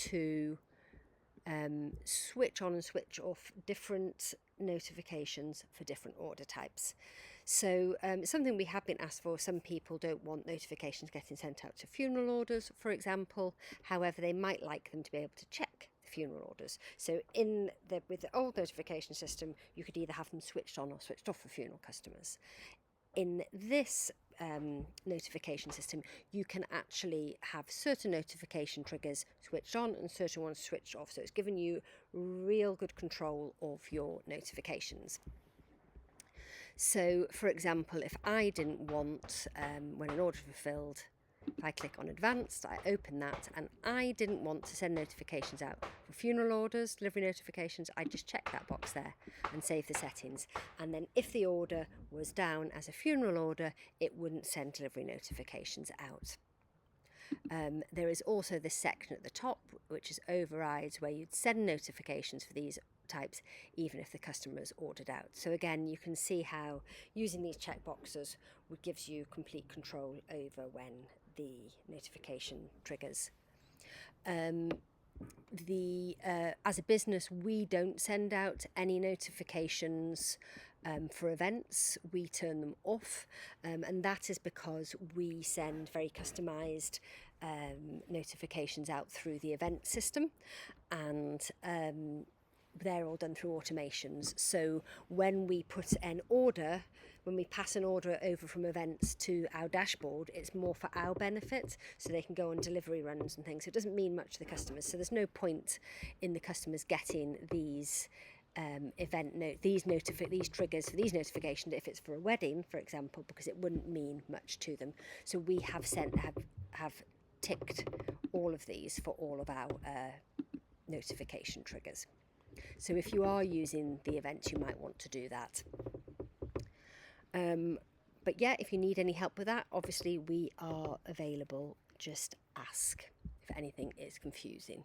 to switch on and switch off different notifications for different order types. So it's something we have been asked for. Some people don't want notifications getting sent out to funeral orders, for example. However, they might like them to be able to check the funeral orders. So with the old notification system, you could either have them switched on or switched off for funeral customers. In this notification system, you can actually have certain notification triggers switched on and certain ones switched off. So it's given you real good control of your notifications. So, for example, if I didn't want, when an order is fulfilled, if I click on Advanced, I open that, and I didn't want to send notifications out for funeral orders, delivery notifications, I'd just check that box there and save the settings. And then if the order was down as a funeral order, it wouldn't send delivery notifications out. There is also this section at the top, which is overrides, where you'd send notifications for these types even if the customer is ordered out. So again, you can see how using these checkboxes gives you complete control over when the notification triggers. As a business, we don't send out any notifications for events. We turn them off, and that is because we send very customised notifications out through the event system, and they're all done through automations. So when we when we pass an order over from events to our dashboard, it's more for our benefit, so they can go on delivery runs and things. So it doesn't mean much to the customers. So there's no point in the customers getting these these triggers for these notifications if it's for a wedding, for example, because it wouldn't mean much to them. So we have ticked all of these for all of our notification triggers. So if you are using the events, you might want to do that. But yeah, if you need any help with that, obviously we are available. Just ask if anything is confusing.